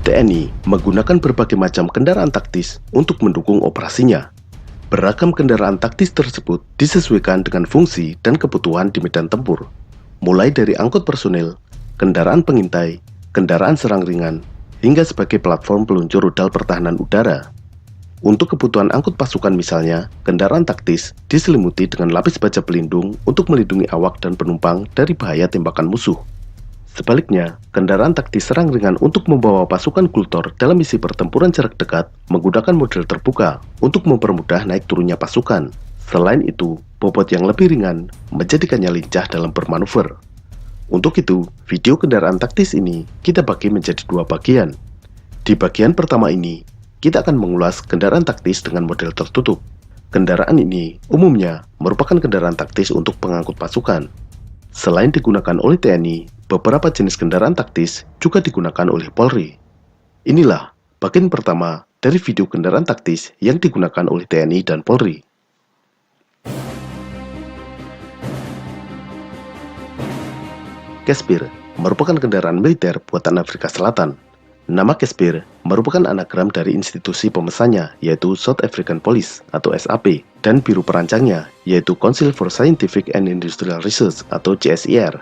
TNI menggunakan berbagai macam kendaraan taktis untuk mendukung operasinya. Beragam kendaraan taktis tersebut disesuaikan dengan fungsi dan kebutuhan di medan tempur, mulai dari angkut personil, kendaraan pengintai, kendaraan serang ringan, hingga sebagai platform peluncur rudal pertahanan udara. Untuk kebutuhan angkut pasukan misalnya, kendaraan taktis diselimuti dengan lapis baja pelindung untuk melindungi awak dan penumpang dari bahaya tembakan musuh. Sebaliknya, kendaraan taktis serang ringan untuk membawa pasukan kultur dalam misi pertempuran jarak dekat menggunakan model terbuka untuk mempermudah naik turunnya pasukan. Selain itu, bobot yang lebih ringan menjadikannya lincah dalam bermanuver. Untuk itu, video kendaraan taktis ini kita bagi menjadi dua bagian. Di bagian pertama ini, kita akan mengulas kendaraan taktis dengan model tertutup. Kendaraan ini umumnya merupakan kendaraan taktis untuk pengangkut pasukan. Selain digunakan oleh TNI, beberapa jenis kendaraan taktis juga digunakan oleh Polri. Inilah bagian pertama dari video kendaraan taktis yang digunakan oleh TNI dan Polri. Kespir merupakan kendaraan militer buatan Afrika Selatan. Nama Kespir merupakan anagram dari institusi pemesannya, yaitu South African Police atau SAP, dan biru perancangnya, yaitu Council for Scientific and Industrial Research atau CSIR.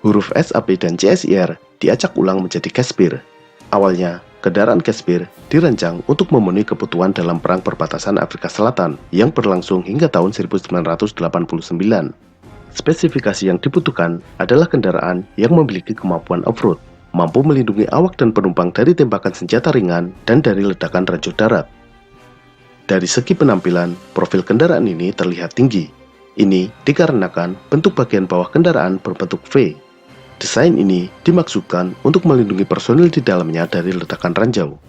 Huruf SAP dan CSIR diacak ulang menjadi Kespir. Awalnya, kendaraan Kespir dirancang untuk memenuhi kebutuhan dalam Perang Perbatasan Afrika Selatan yang berlangsung hingga tahun 1989. Spesifikasi yang dibutuhkan adalah kendaraan yang memiliki kemampuan off-road, mampu melindungi awak dan penumpang dari tembakan senjata ringan dan dari ledakan ranjau darat. Dari segi penampilan, profil kendaraan ini terlihat tinggi. Ini dikarenakan bentuk bagian bawah kendaraan berbentuk V. Desain ini dimaksudkan untuk melindungi personil di dalamnya dari ledakan ranjau.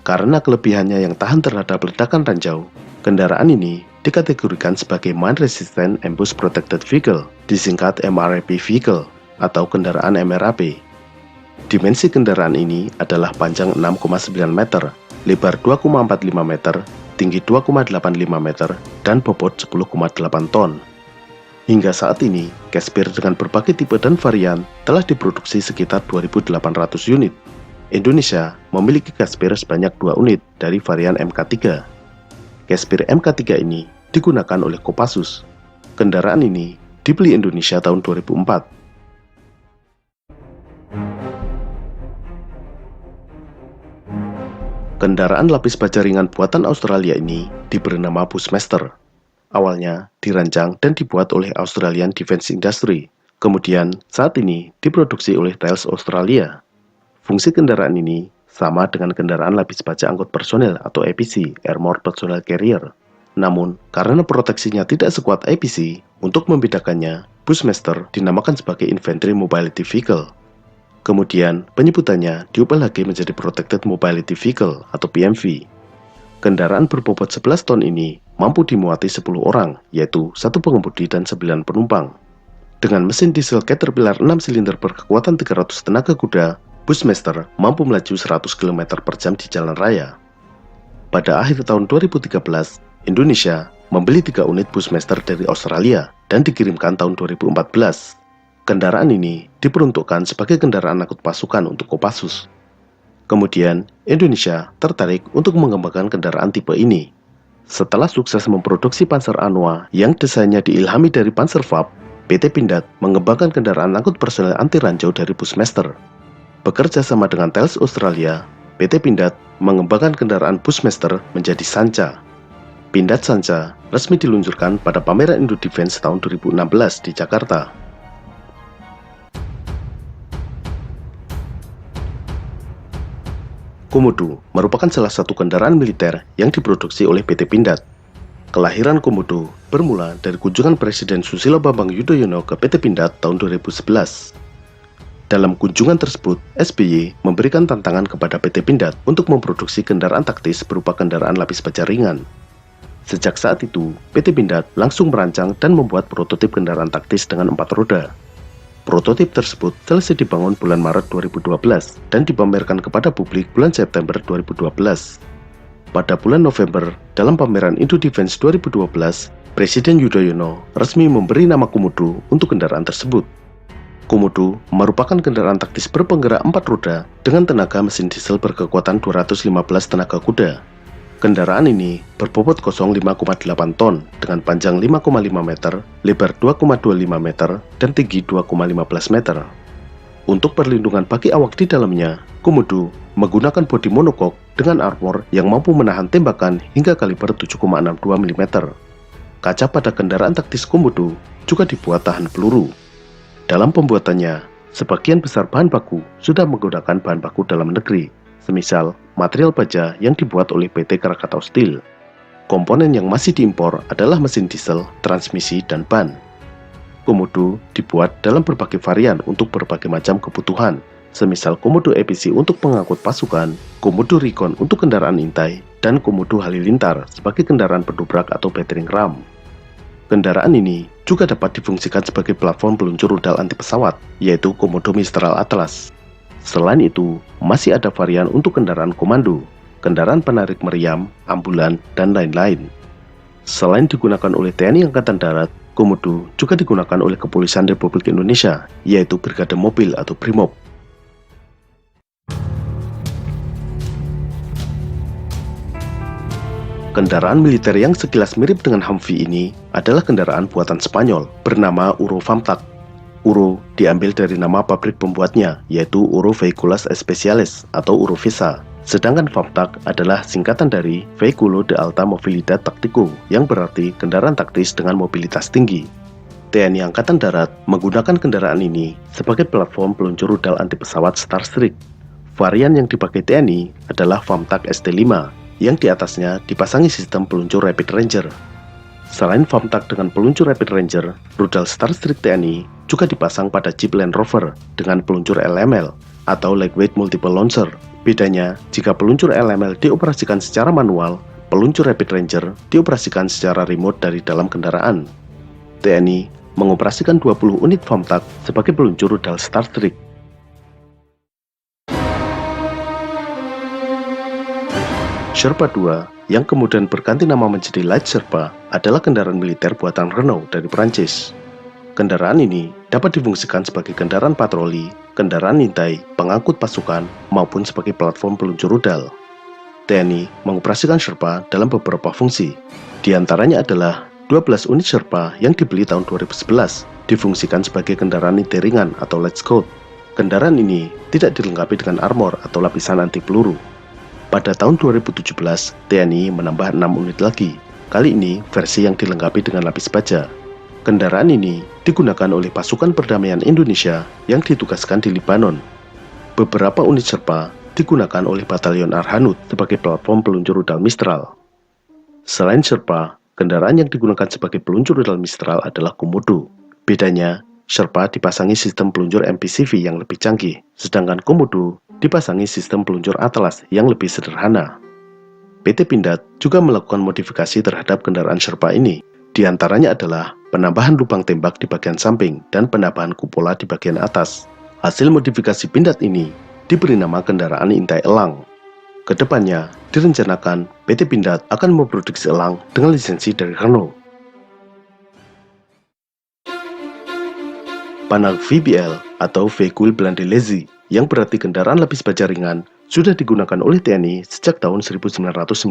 Karena kelebihannya yang tahan terhadap ledakan ranjau, kendaraan ini dikategorikan sebagai Mine Resistant Ambush Protected Vehicle, disingkat MRAP Vehicle, atau kendaraan MRAP. Dimensi kendaraan ini adalah panjang 6,9 meter, lebar 2,45 meter, tinggi 2,85 meter, dan bobot 10,8 ton. Hingga saat ini, Kespir dengan berbagai tipe dan varian telah diproduksi sekitar 2.800 unit. Indonesia memiliki Kespir sebanyak 2 unit dari varian MK3. Kespir MK3 ini digunakan oleh Kopassus. Kendaraan ini dibeli Indonesia tahun 2004. Kendaraan lapis baja ringan buatan Australia ini diberi nama Bushmaster. Awalnya dirancang dan dibuat oleh Australian Defence Industry. Kemudian saat ini diproduksi oleh Thales Australia. Fungsi kendaraan ini sama dengan kendaraan lapis baja angkut personel atau APC, Armored Personnel Carrier. Namun, karena proteksinya tidak sekuat APC, untuk membedakannya, Bushmaster dinamakan sebagai Infantry Mobility Vehicle. Kemudian, penyebutannya diubah lagi menjadi Protected Mobility Vehicle atau PMV. Kendaraan berbobot 11 ton ini mampu dimuati 10 orang, yaitu 1 pengemudi dan 9 penumpang. Dengan mesin diesel Caterpillar 6 silinder berkekuatan 300 tenaga kuda, Bushmaster mampu melaju 100 km per jam di jalan raya. Pada akhir tahun 2013, Indonesia membeli 3 unit Bushmaster dari Australia dan dikirimkan tahun 2014. Kendaraan ini diperuntukkan sebagai kendaraan angkut pasukan untuk Kopassus. Kemudian, Indonesia tertarik untuk mengembangkan kendaraan tipe ini. Setelah sukses memproduksi Panzer Anoa yang desainnya diilhami dari Panzerfaust, PT Pindad mengembangkan kendaraan angkut personel anti ranjau dari Bushmaster. Bekerja sama dengan Thales Australia, PT Pindad mengembangkan kendaraan Bushmaster menjadi Sanca. Pindad Sanca resmi diluncurkan pada pameran Indo Defense tahun 2016 di Jakarta. Komodo merupakan salah satu kendaraan militer yang diproduksi oleh PT Pindad. Kelahiran Komodo bermula dari kunjungan Presiden Susilo Bambang Yudhoyono ke PT Pindad tahun 2011. Dalam kunjungan tersebut, SBY memberikan tantangan kepada PT Pindad untuk memproduksi kendaraan taktis berupa kendaraan lapis baja ringan. Sejak saat itu, PT Pindad langsung merancang dan membuat prototip kendaraan taktis dengan 4 roda. Prototip tersebut selesai dibangun bulan Maret 2012 dan dipamerkan kepada publik bulan September 2012. Pada bulan November, dalam pameran Indo Defense 2012, Presiden Yudhoyono resmi memberi nama Komodo untuk kendaraan tersebut. Komodo merupakan kendaraan taktis berpenggerak 4 roda dengan tenaga mesin diesel berkekuatan 215 tenaga kuda. Kendaraan ini berbobot kosong 5,8 ton dengan panjang 5,5 meter, lebar 2,25 meter, dan tinggi 2,15 meter. Untuk perlindungan bagi awak di dalamnya, Komodo menggunakan bodi monokok dengan armor yang mampu menahan tembakan hingga kaliber 7,62 mm. Kaca pada kendaraan taktis Komodo juga dibuat tahan peluru. Dalam pembuatannya, sebagian besar bahan baku sudah menggunakan bahan baku dalam negeri, semisal material baja yang dibuat oleh PT Krakatau Steel. Komponen yang masih diimpor adalah mesin diesel, transmisi, dan ban. Komodo dibuat dalam berbagai varian untuk berbagai macam kebutuhan, semisal Komodo EPC untuk pengangkut pasukan, Komodo Recon untuk kendaraan intai, dan Komodo Halilintar sebagai kendaraan pendobrak atau battering ram. Kendaraan ini juga dapat difungsikan sebagai platform peluncur rudal anti pesawat, yaitu Komodo Mistral Atlas. Selain itu, masih ada varian untuk kendaraan komando, kendaraan penarik meriam, ambulan, dan lain-lain. Selain digunakan oleh TNI Angkatan Darat, Komodo juga digunakan oleh Kepolisian Republik Indonesia, yaitu Brigade Mobil atau Brimob. Kendaraan militer yang sekilas mirip dengan Humvee ini adalah kendaraan buatan Spanyol bernama Uro Famtac. Uro diambil dari nama pabrik pembuatnya, yaitu Uro Vehículos Especiales atau Uro VESA. Sedangkan Famtac adalah singkatan dari Vehículo de Alta Movilidad Táctico, yang berarti kendaraan taktis dengan mobilitas tinggi. TNI Angkatan Darat menggunakan kendaraan ini sebagai platform peluncur rudal anti pesawat Starstreak. Varian yang dipakai TNI adalah Famtac ST5, yang di atasnya dipasangi sistem peluncur Rapid Ranger. Selain Famtac dengan peluncur Rapid Ranger, rudal Starstreak TNI juga dipasang pada Jeep Land Rover dengan peluncur LML atau Lightweight Multiple Launcher. Bedanya, jika peluncur LML dioperasikan secara manual, peluncur Rapid Ranger dioperasikan secara remote dari dalam kendaraan. TNI mengoperasikan 20 unit Famtac sebagai peluncur rudal Starstreak. Sherpa 2, yang kemudian berganti nama menjadi Light Sherpa, adalah kendaraan militer buatan Renault dari Prancis. Kendaraan ini dapat difungsikan sebagai kendaraan patroli, kendaraan intai, pengangkut pasukan, maupun sebagai platform peluncur rudal. TNI mengoperasikan Sherpa dalam beberapa fungsi. Di antaranya adalah 12 unit Sherpa yang dibeli tahun 2011, difungsikan sebagai kendaraan intai ringan atau Light Scout. Kendaraan ini tidak dilengkapi dengan armor atau lapisan anti peluru. Pada tahun 2017, TNI menambah 6 unit lagi, kali ini versi yang dilengkapi dengan lapis baja. Kendaraan ini digunakan oleh pasukan perdamaian Indonesia yang ditugaskan di Lebanon. Beberapa unit Sherpa digunakan oleh Batalion Arhanud sebagai platform peluncur rudal Mistral. Selain Sherpa, kendaraan yang digunakan sebagai peluncur rudal Mistral adalah Komodo. Bedanya, Sherpa dipasangi sistem peluncur MPCV yang lebih canggih, sedangkan Komodo dipasangi sistem peluncur Atlas yang lebih sederhana. PT Pindad juga melakukan modifikasi terhadap kendaraan Sherpa ini. Di antaranya adalah penambahan lubang tembak di bagian samping dan penambahan kupola di bagian atas. Hasil modifikasi Pindad ini diberi nama kendaraan intai elang. Kedepannya, direncanakan PT Pindad akan memproduksi elang dengan lisensi dari Renault. Panhard VBL atau Véhicule Blindé Léger, yang berarti kendaraan lapis baja ringan, sudah digunakan oleh TNI sejak tahun 1997.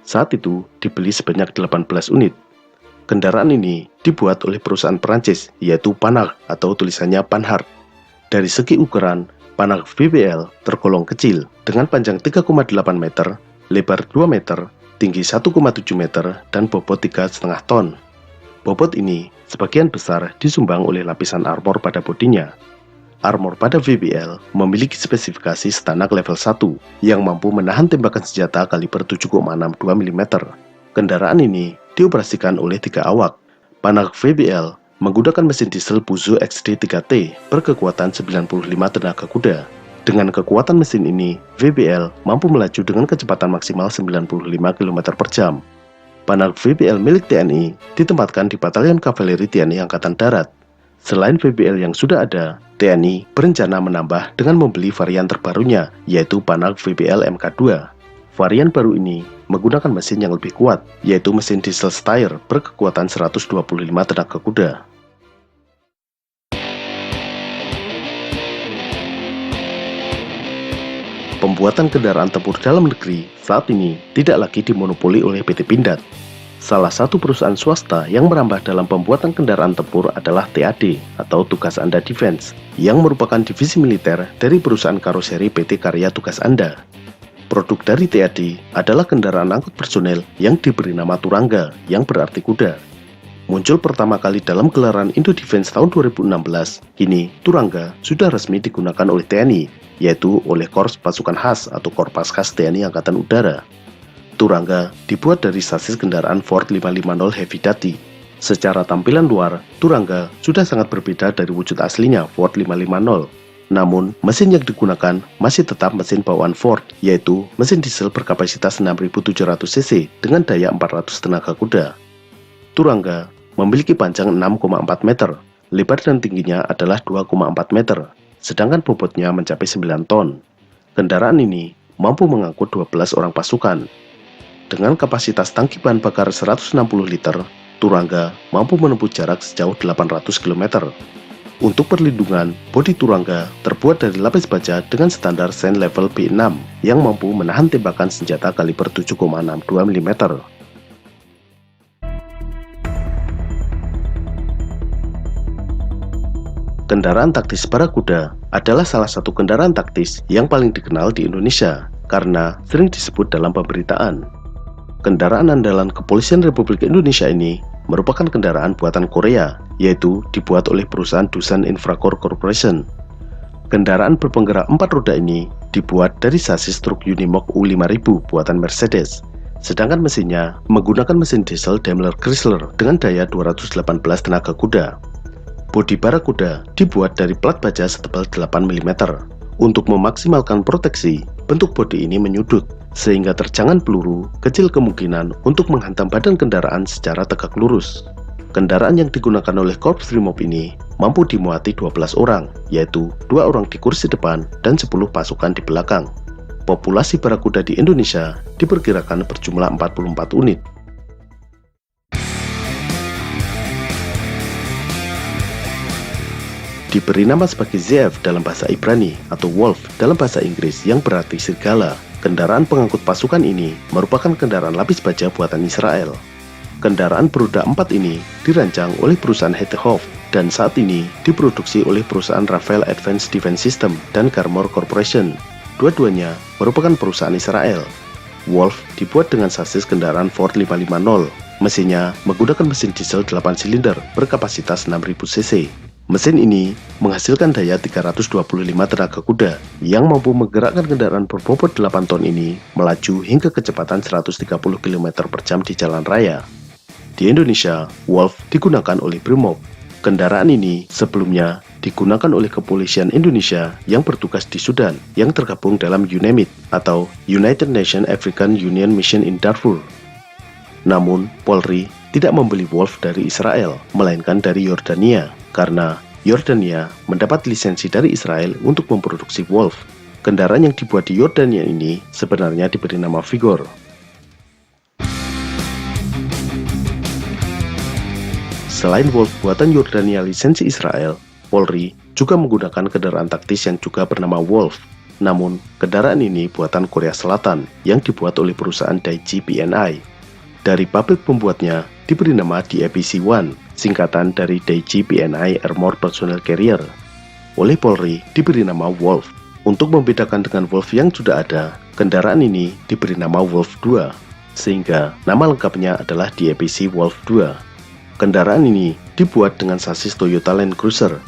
Saat itu dibeli sebanyak 18 unit. Kendaraan ini dibuat oleh perusahaan Perancis, yaitu Panhard atau tulisannya Panhard. Dari segi ukuran, Panhard VBL tergolong kecil dengan panjang 3,8 meter, lebar 2 meter, tinggi 1,7 meter, dan bobot 3,5 ton. Bobot ini sebagian besar disumbang oleh lapisan armor pada bodinya. Armor pada VBL memiliki spesifikasi Stanak level 1 yang mampu menahan tembakan senjata kaliber 7,62 mm. Kendaraan ini dioperasikan oleh 3 awak. Panhard VBL menggunakan mesin diesel Peugeot XD3T berkekuatan 95 tenaga kuda. Dengan kekuatan mesin ini, VBL mampu melaju dengan kecepatan maksimal 95 km/jam. Panhard VBL milik TNI ditempatkan di Batalion Kavaleri TNI Angkatan Darat. Selain VBL yang sudah ada, TNI berencana menambah dengan membeli varian terbarunya, yaitu Panhard VBL MK2. Varian baru ini menggunakan mesin yang lebih kuat, yaitu mesin diesel Steyr berkekuatan 125 tenaga kuda. pembuatan kendaraan tempur dalam negeri saat ini tidak lagi dimonopoli oleh PT Pindad. Salah satu perusahaan swasta yang merambah dalam pembuatan kendaraan tempur adalah TAD atau Tugas Anda Defense, yang merupakan divisi militer dari perusahaan karoseri PT Karya Tugas Anda. Produk dari TAD adalah kendaraan angkut personel yang diberi nama Turangga, yang berarti kuda. Muncul pertama kali dalam gelaran Indo Defense tahun 2016, kini Turangga sudah resmi digunakan oleh TNI, yaitu oleh Korps Pasukan Khas atau Korpaskas TNI Angkatan Udara. Turangga dibuat dari sasis kendaraan Ford 550 Heavy Duty. Secara tampilan luar, Turangga sudah sangat berbeda dari wujud aslinya Ford 550. Namun, mesin yang digunakan masih tetap mesin bawaan Ford, yaitu mesin diesel berkapasitas 6.700 cc dengan daya 400 tenaga kuda. Turangga memiliki panjang 6,4 meter, lebar dan tingginya adalah 2,4 meter, sedangkan bobotnya mencapai 9 ton. Kendaraan ini mampu mengangkut 12 orang pasukan. Dengan kapasitas tangki bahan bakar 160 liter, Turangga mampu menempuh jarak sejauh 800 km. Untuk perlindungan, bodi Turangga terbuat dari lapis baja dengan standar SAN level B6 yang mampu menahan tembakan senjata kaliber 7,62 mm. Kendaraan taktis Barakuda adalah salah satu kendaraan taktis yang paling dikenal di Indonesia karena sering disebut dalam pemberitaan. Kendaraan andalan Kepolisian Republik Indonesia ini merupakan kendaraan buatan Korea, yaitu dibuat oleh perusahaan Doosan Infracore Corporation. Kendaraan berpenggerak 4 roda ini dibuat dari sasis truk Unimog U5000 buatan Mercedes, sedangkan mesinnya menggunakan mesin diesel Daimler Chrysler dengan daya 218 tenaga kuda. Bodi Barakuda dibuat dari plat baja setebal 8 mm. Untuk memaksimalkan proteksi, bentuk bodi ini menyudut, sehingga terjangan peluru kecil kemungkinan untuk menghantam badan kendaraan secara tegak lurus. Kendaraan yang digunakan oleh Korps Brimob ini mampu dimuati 12 orang, yaitu 2 orang di kursi depan dan 10 pasukan di belakang. Populasi Barakuda di Indonesia diperkirakan berjumlah 44 unit. Diberi nama sebagai ZF dalam bahasa Ibrani atau Wolf dalam bahasa Inggris yang berarti serigala, kendaraan pengangkut pasukan ini merupakan kendaraan lapis baja buatan Israel. Kendaraan beroda 4 ini dirancang oleh perusahaan Hettehoff dan saat ini diproduksi oleh perusahaan Rafael Advanced Defense System dan Garmor Corporation. Dua-duanya merupakan perusahaan Israel. Wolf dibuat dengan sasis kendaraan Ford 550. Mesinnya menggunakan mesin diesel 8 silinder berkapasitas 6.000 cc. Mesin ini menghasilkan daya 325 tenaga kuda yang mampu menggerakkan kendaraan berbobot 8 ton ini melaju hingga kecepatan 130 km per jam di jalan raya. Di Indonesia, Wolf digunakan oleh Brimob. Kendaraan ini sebelumnya digunakan oleh Kepolisian Indonesia yang bertugas di Sudan yang tergabung dalam UNAMID atau United Nations African Union Mission in Darfur. Namun, Polri tidak membeli Wolf dari Israel, melainkan dari Yordania, karena Yordania mendapat lisensi dari Israel untuk memproduksi Wolf. Kendaraan yang dibuat di Yordania ini sebenarnya diberi nama Vigor. Selain Wolf buatan Yordania lisensi Israel, Polri juga menggunakan kendaraan taktis yang juga bernama Wolf. Namun, kendaraan ini buatan Korea Selatan yang dibuat oleh perusahaan Daiji PNI. Dari pabrik pembuatnya diberi nama DAPC-1, singkatan dari Daiji PNI Armored Personnel Carrier. Oleh Polri diberi nama Wolf. Untuk membedakan dengan Wolf yang sudah ada, kendaraan ini diberi nama Wolf 2, sehingga nama lengkapnya adalah DAPC Wolf 2. Kendaraan ini dibuat dengan sasis Toyota Land Cruiser.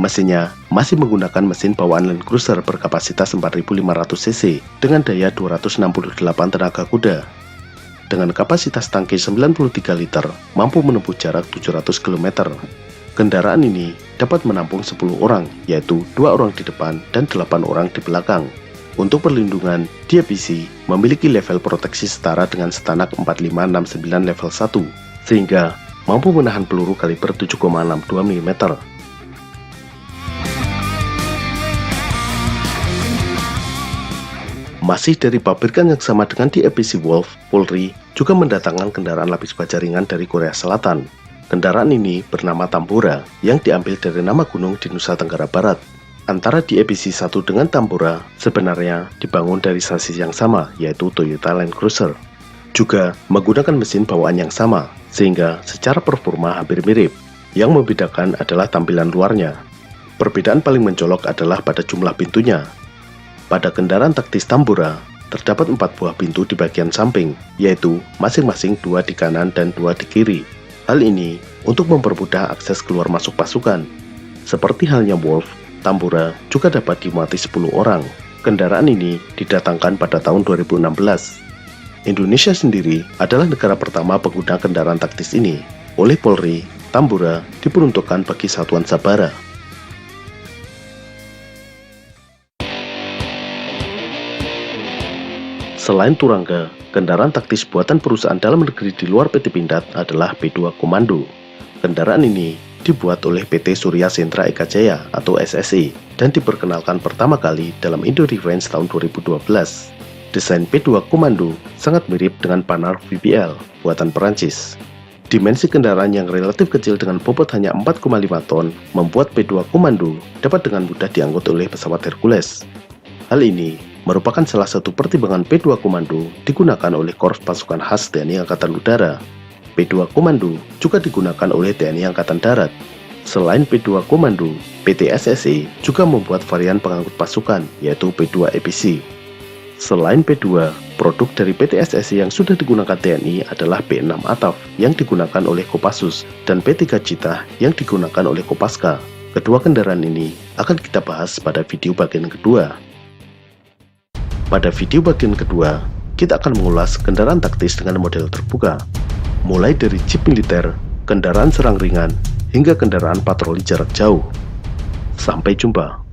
Mesinnya masih menggunakan mesin bawaan Land Cruiser berkapasitas 4.500 cc dengan daya 268 tenaga kuda. Dengan kapasitas tangki 93 liter, mampu menempuh jarak 700 km. Kendaraan ini dapat menampung 10 orang, yaitu 2 orang di depan dan 8 orang di belakang. Untuk perlindungan, DAPC memiliki level proteksi setara dengan Stanak 4569 level 1, sehingga mampu menahan peluru kaliber 7,62 mm. Masih dari pabrikan yang sama dengan DAPC Wolf, Polri juga mendatangkan kendaraan lapis baja ringan dari Korea Selatan. Kendaraan ini bernama Tambora, yang diambil dari nama gunung di Nusa Tenggara Barat. antara DAPC 1 dengan Tambora sebenarnya dibangun dari sasis yang sama, yaitu Toyota Land Cruiser. Juga menggunakan mesin bawaan yang sama, sehingga secara performa hampir mirip. Yang membedakan adalah tampilan luarnya. Perbedaan paling mencolok adalah pada jumlah pintunya. Pada kendaraan taktis Tambora, terdapat 4 buah pintu di bagian samping, yaitu masing-masing 2 di kanan dan 2 di kiri. Hal ini untuk mempermudah akses keluar masuk pasukan. Seperti halnya Wolf, Tambora juga dapat dimuati 10 orang. Kendaraan ini didatangkan pada tahun 2016. Indonesia sendiri adalah negara pertama pengguna kendaraan taktis ini. Oleh Polri, Tambora diperuntukkan bagi Satuan Sabara. Selain Turangga, kendaraan taktis buatan perusahaan dalam negeri di luar PT Pindad adalah P2 Komando. Kendaraan ini dibuat oleh PT Surya Sentra Eka Jaya atau SSE dan diperkenalkan pertama kali dalam Indo Defense tahun 2012. Desain P2 Komando sangat mirip dengan Panhard VPL buatan Perancis. Dimensi kendaraan yang relatif kecil dengan bobot hanya 4,5 ton membuat P2 Komando dapat dengan mudah diangkut oleh pesawat Hercules. Hal ini merupakan salah satu pertimbangan P2 Komando digunakan oleh Korps Pasukan Khas TNI Angkatan Udara. P2 Komando juga digunakan oleh TNI Angkatan Darat. Selain P2 Komando, PT SSE juga membuat varian pengangkut pasukan, yaitu P2 EPC. Selain P2, produk dari PT SSE yang sudah digunakan TNI adalah P6 Ataf yang digunakan oleh Kopassus dan P3 Citah yang digunakan oleh Kopaska. Kedua kendaraan ini akan kita bahas pada video bagian kedua. Pada video bagian kedua, kita akan mengulas kendaraan taktis dengan model terbuka, mulai dari jeep militer, kendaraan serang ringan, hingga kendaraan patroli jarak jauh. Sampai jumpa.